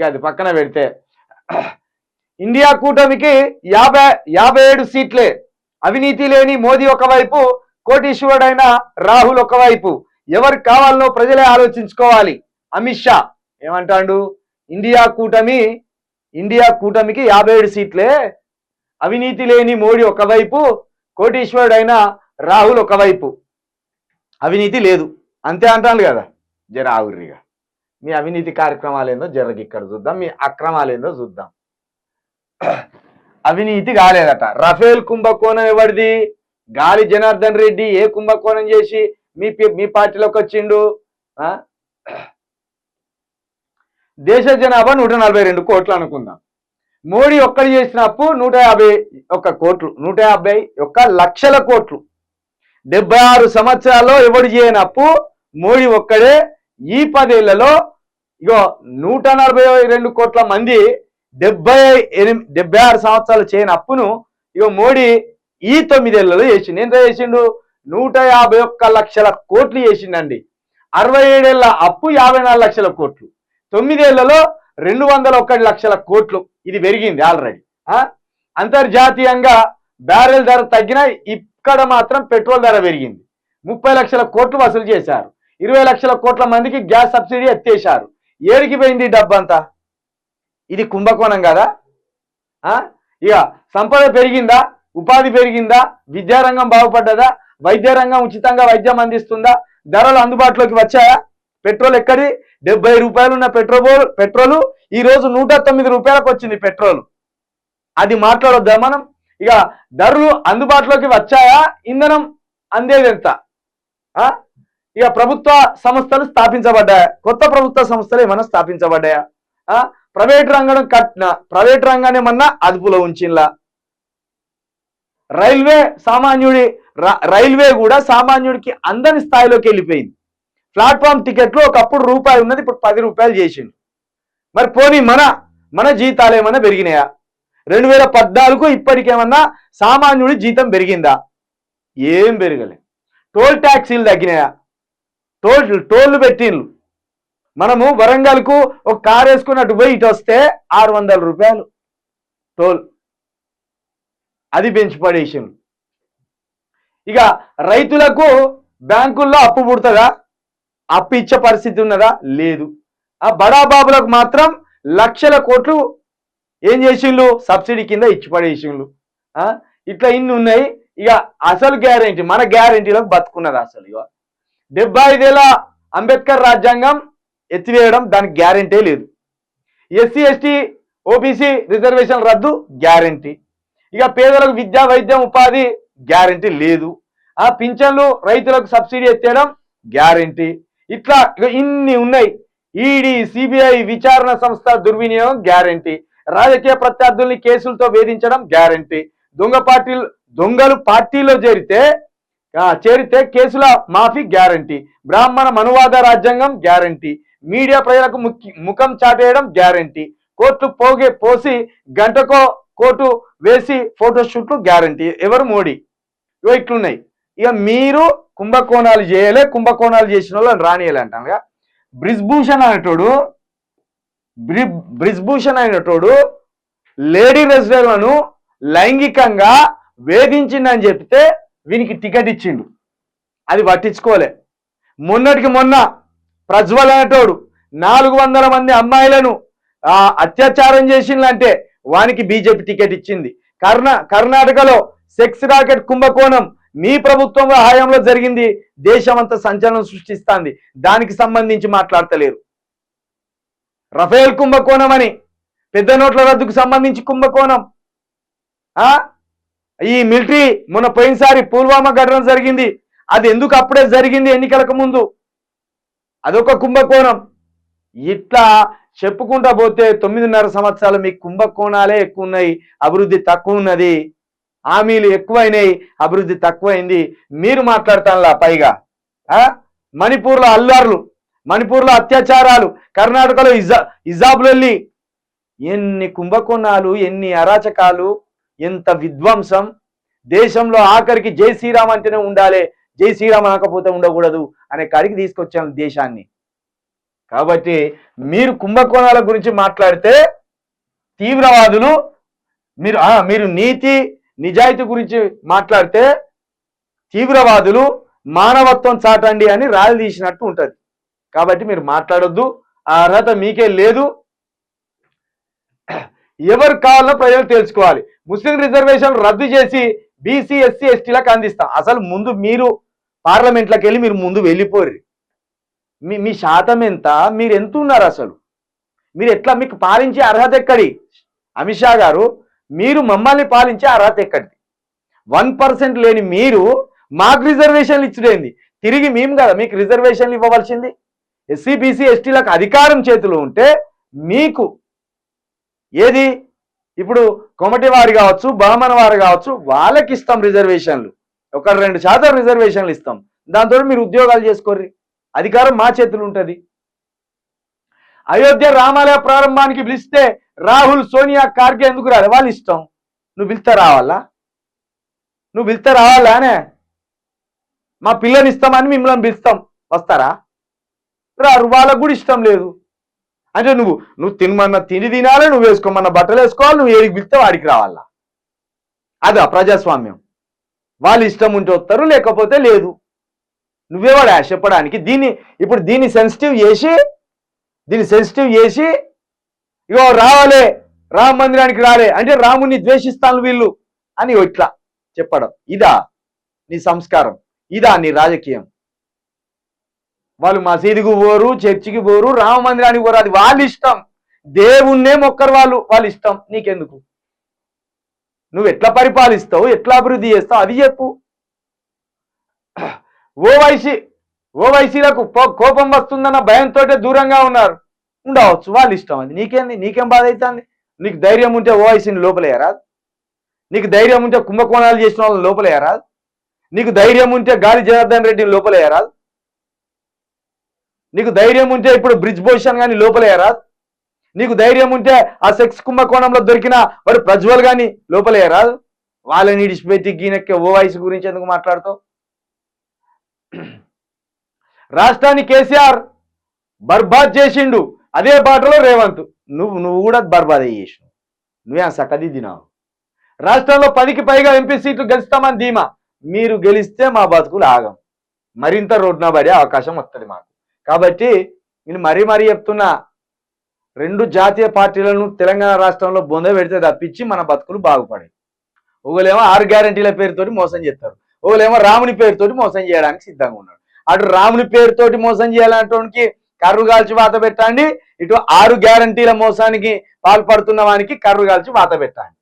ఇక అది పక్కన పెడితే ఇండియా కూటమికి 57 సీట్లే. అవినీతి లేని మోదీ ఒకవైపు, కోటీశ్వరుడైన రాహుల్ ఒకవైపు. ఎవరికి కావాలనో ప్రజలే ఆలోచించుకోవాలి. అమిత్ షా ఏమంటాడు? ఇండియా కూటమికి 57 సీట్లే. అవినీతి లేని మోడీ ఒకవైపు, కోటీశ్వరుడైన రాహుల్ ఒకవైపు. అవినీతి లేదు అంతే అంటాను కదా. జర ఆగుర్రిగా, మీ అవినీతి కార్యక్రమాలు ఏందో జరగ ఇక్కడ చూద్దాం, మీ అక్రమాలు ఏందో చూద్దాం. అవినీతి కాలేదట. రఫేల్ కుంభకోణం ఎవరిది? గాలి జనార్దన్ రెడ్డి ఏ కుంభకోణం చేసి మీ పార్టీలోకి వచ్చిండు? దేశ జనాభా 142 కోట్లు అనుకుందాం. మోడీ ఒక్కడు చేసిన అప్పు 151 కోట్లు, 151 లక్షల కోట్లు. 76 సంవత్సరాల్లో ఎవడు చేయని అప్పు మోడీ ఒక్కడే. ఈ 10 ఏళ్లలో ఇగో 142 కోట్ల మంది 76 సంవత్సరాలు చేయని అప్పును ఇగో మోడీ ఈ 9 ఏళ్లలో చేసిండు. ఎంత చేసిండు? 151 లక్షల కోట్లు చేసిండండి. 67 ఏళ్ల అప్పు 54 లక్షల కోట్లు. 9 ఏళ్లలో 201 లక్షల కోట్లు. ఇది పెరిగింది ఆల్రెడీ. అంతర్జాతీయంగా బ్యారెల్ ధర తగ్గిన, ఇక్కడ మాత్రం పెట్రోల్ ధర పెరిగింది. 30 లక్షల కోట్లు వసూలు చేశారు. 20 లక్షల కోట్ల మందికి గ్యాస్ సబ్సిడీ ఎత్తేశారు. ఏడికి పోయింది డబ్బంతా? ఇది కుంభకోణం కదా. ఇక సంపద పెరిగిందా? ఉపాధి పెరిగిందా? విద్యారంగం బాగుపడ్డదా? వైద్య రంగం ఉచితంగా వైద్యం అందిస్తుందా? ధరలు అందుబాటులోకి వచ్చాయా? పెట్రోల్ ఎక్కడి? 70 రూపాయలు ఉన్న పెట్రోలు ఈ రోజు 109 రూపాయలకు వచ్చింది పెట్రోల్. అది మాట్లాడొద్దా మనం? ఇక ధరలు అందుబాటులోకి వచ్చాయా? ఇంధనం అందేది ఎంత? ఇక ప్రభుత్వ సంస్థలు స్థాపించబడ్డాయా? కొత్త ప్రభుత్వ సంస్థలు ఏమన్నా స్థాపించబడ్డాయా? ప్రైవేట్ రంగాన్ని ఏమన్నా అదుపులో ఉంచిలా? రైల్వే కూడా సామాన్యుడికి అందని స్థాయిలోకి వెళ్ళిపోయింది. ప్లాట్ఫామ్ టికెట్లు ఒకప్పుడు రూపాయి ఉన్నది, ఇప్పుడు 10 రూపాయలు చేసిండు. మరి పోనీ మన జీతాలు ఏమన్నా పెరిగినాయా? 2014 ఇప్పటికేమన్నా సామాన్యుడి జీతం పెరిగిందా? ఏం పెరగలే. టోల్ ట్యాక్సీలు తగ్గినాయా? టోళ్లు పెట్టిండ్లు. మనము వరంగల్కు ఒక కారు వేసుకున్నట్టు పోయి ఇటు వస్తే 600 రూపాయలు టోల్, అది పెంచి పడేసిండ్రు. ఇక రైతులకు బ్యాంకుల్లో అప్పు పుడుతుందా? అప్పు ఇచ్చే పరిస్థితి ఉన్నదా? లేదు. బడాబాబులకు మాత్రం లక్షల కోట్లు ఏం చేసిండ్రు? సబ్సిడీ కింద ఇచ్చి పడేసిండ్రు. ఇట్లా ఇన్ని ఉన్నాయి. ఇక అసలు గ్యారెంటీ, మన గ్యారెంటీలకు బతుకున్నది అసలు. ఇక 75 ఏళ్ళ అంబేద్కర్ రాజ్యాంగం ఎత్తివేయడం, దానికి గ్యారెంటీ లేదు. ఎస్సీ ఎస్టీ ఓబీసీ రిజర్వేషన్ రద్దు గ్యారెంటీ. ఇక పేదలకు విద్యా వైద్యం ఉపాధి గ్యారెంటీ లేదు. పింఛన్లు రైతులకు సబ్సిడీ ఎత్తేయడం గ్యారెంటీ. ఇట్లా ఇన్ని ఉన్నాయి. ఈడీ సిబిఐ విచారణ సంస్థ దుర్వినియోగం గ్యారెంటీ. రాజకీయ ప్రత్యర్థుల్ని కేసులతో వేధించడం గ్యారెంటీ. దొంగలు పార్టీలో చేరితే కేసుల మాఫీ గ్యారెంటీ. బ్రాహ్మణ మనువాద రాజ్యాంగం గ్యారెంటీ. మీడియా ప్రజలకు ముఖం చాటేయడం గ్యారెంటీ. కోర్టు పోసి గంటకో కోర్టు వేసి ఫోటోషూట్లు గ్యారెంటీ. ఎవరు? మోడీ. ఇట్లున్నాయి. ఇక మీరు కుంభకోణాలు చేయలే, కుంభకోణాలు చేసిన వాళ్ళు రానియలే అంటానుగా. బ్రిజ్భూషణ్ అయినటోడు లేడీ రెసిడెంట్లను లైంగికంగా వేధించిందని చెప్తే వీనికి టికెట్ ఇచ్చిండు. అది పట్టించుకోలే. మొన్నటికి మొన్న ప్రజ్వల్ అనేటోడు 400 మంది అమ్మాయిలను అత్యాచారం చేసిందంటే వానికి బీజేపీ టికెట్ ఇచ్చింది. కర్ణాటకలో సెక్స్ రాకెట్ కుంభకోణం మీ ప్రభుత్వం హయాంలో జరిగింది. దేశమంతా సంచలనం సృష్టిస్తుంది. దానికి సంబంధించి మాట్లాడతలేరు. రఫేల్ కుంభకోణం అని, పెద్ద నోట్ల రద్దుకు సంబంధించి కుంభకోణం. ఈ మిలిటరీ మొన్న పోయినసారి పుల్వామా ఘటన జరిగింది. అది ఎందుకు అప్పుడే జరిగింది? ఎన్నికలకు ముందు. అదొక కుంభకోణం. ఇట్లా చెప్పుకుంటా పోతే 9.5 సంవత్సరాలు మీకు కుంభకోణాలే ఎక్కువ ఉన్నాయి, అభివృద్ధి తక్కువ ఉన్నది. హామీలు ఎక్కువైనాయి, అభివృద్ధి తక్కువైంది. మీరు మాట్లాడతానులా పైగా మణిపూర్లో అల్లర్లు, మణిపూర్లో అత్యాచారాలు, కర్ణాటకలో హిజాబులు వెళ్ళి ఎన్ని కుంభకోణాలు, ఎన్ని అరాచకాలు, ఎంత విధ్వంసం. దేశంలో ఆఖరికి జై శ్రీరామ్ అంటేనే ఉండాలి, జై శ్రీరామ్ అనకపోతే ఉండకూడదు అనే కాడికి తీసుకొచ్చాను దేశాన్ని. కాబట్టి మీరు కుంభకోణాల గురించి మాట్లాడితే తీవ్రవాదులు, మీరు నీతి నిజాయితీ గురించి మాట్లాడితే తీవ్రవాదులు మానవత్వం చాటండి అని రాలి తీసినట్టు ఉంటుంది. కాబట్టి మీరు మాట్లాడొద్దు, ఆ అర్హత మీకే లేదు. ఎవరు కావాలో ప్రజలు తెలుసుకోవాలి. ముస్లిం రిజర్వేషన్ రద్దు చేసి బీసీ ఎస్సీ ఎస్టీలకు అందిస్తాం. అసలు ముందు మీరు పార్లమెంట్లోకి వెళ్ళి మీరు ముందు వెళ్ళిపోరు. మీ శాతం ఎంత, మీరు ఎంత ఉన్నారు, అసలు మీరు ఎట్లా, మీకు పాలించే అర్హత ఎక్కడి? అమిత్ షా గారు, మీరు మమ్మల్ని పాలించే అర్హత ఎక్కడిది? 1% లేని మీరు మాకు రిజర్వేషన్లు ఇచ్చుడేంది? తిరిగి మేము కదా మీకు రిజర్వేషన్లు ఇవ్వవలసింది. ఎస్సీ బీసీ ఎస్టీలకు అధికారం చేతిలో ఉంటే మీకు ఏది, ఇప్పుడు కొమటి వారు కావచ్చు, బహమన వారు కావచ్చు, వాళ్ళకి ఇస్తాం రిజర్వేషన్లు, 1-2% రిజర్వేషన్లు ఇస్తాం. దాంతో మీరు ఉద్యోగాలు చేసుకోర్రి, అధికారం మా చేతులు ఉంటుంది. అయోధ్య రామాలయ ప్రారంభానికి పిలిస్తే రాహుల్ సోనియా ఖార్గే ఎందుకు రాలే? వాళ్ళు ఇష్టం. నువ్వు పిలిస్తే రావాలా? నువ్వు పిలిస్తే రావాలానే? మా పిల్లని ఇస్తామని మిమ్మల్ని పిలుస్తాం, వస్తారా? రారు. వాళ్ళకు కూడా ఇష్టం లేదు. అంటే నువ్వు తినమన్న తిండి తినాలి, నువ్వు వేసుకోమన్న బట్టలు వేసుకోవాలి, నువ్వు ఏడికి పిలిస్తే వాడికి రావాలా? అదా ప్రజాస్వామ్యం? వాళ్ళు ఇష్టం ఉంటే వస్తారు, లేకపోతే లేదు. నువ్వేవాడు చెప్పడానికి? దీన్ని సెన్సిటివ్ చేసి ఇగో రావాలే, రామ మందిరానికి రాలే అంటే రాముని ద్వేషిస్తాను వీళ్ళు అని ఇట్లా చెప్పడం, ఇదా నీ సంస్కారం? ఇదా నీ రాజకీయం? వాళ్ళు మసీదుకు పోరు, చర్చికి పోరు, రామ మందిరానికి పోరు, అది వాళ్ళ ఇష్టం. దేవుణ్ణే మొక్కరు వాళ్ళ ఇష్టం. నీకెందుకు? నువ్వు ఎట్లా పరిపాలిస్తావు, ఎట్లా అభివృద్ధి చేస్తావు అది చెప్పు. ఓవైసీలకు కోపం వస్తుందన్న భయంతో దూరంగా ఉన్నారు, ఉండవచ్చు, వాళ్ళ ఇష్టం. అది నీకేంది? నీకేం బాధ అవుతుంది? నీకు ధైర్యం ఉంటే ఓవైసీని లోపలేయరాదు? నీకు ధైర్యం ఉంటే కుంభకోణాలు చేసిన వాళ్ళని లోపలేయరాదు? నీకు ధైర్యం ఉంటే గాలి జనార్దన్ రెడ్డిని లోపలేయరాదు? నీకు ధైర్యం ఉంటే ఇప్పుడు బ్రిడ్జ్ భూషణ్ గాని లోపలేయరాదు? నీకు ధైర్యం ఉంటే ఆ సెక్స్ కుంభకోణంలో దొరికిన వాడు ప్రజ్వల్ గాని లోపలేయరాదు? వాళ్ళని ఇడిచిపెట్టి గీనెక్కే ఓవైసీ గురించి ఎందుకు మాట్లాడుతావు? రాష్ట్రాన్ని కేసీఆర్ బర్బాద్ చేసిండు, అదే బాటలో రేవంత్. నువ్వు కూడా బర్బాద్ చేసినావు. నువ్వే సకదిద్దినావు. రాష్ట్రంలో 10కి పైగా ఎంపీ సీట్లు గెలుస్తామని ధీమా. మీరు గెలిస్తే మా బతుకులు ఆగం, మరింత రోడ్డున పడే అవకాశం వస్తుంది మాకు. కాబట్టి నేను మరీ చెప్తున్నా, 2 జాతీయ పార్టీలను తెలంగాణ రాష్ట్రంలో బొంద పెడితే తప్పించి మన బతుకులు బాగుపడాయి. ఒకలేమో 6 గ్యారంటీల పేరుతోటి మోసం చేస్తారు, ఒకలేమో రాముని పేరుతోటి మోసం చేయడానికి సిద్ధంగా ఉన్నాడు. అటు రాముని పేరుతోటి మోసం చేయాలంటే కర్రు కాల్చి వాత పెట్టండి, ఇటు 6 గ్యారంటీల మోసానికి పాల్పడుతున్న వానికి కర్రు కాల్చి వాత పెట్టండి.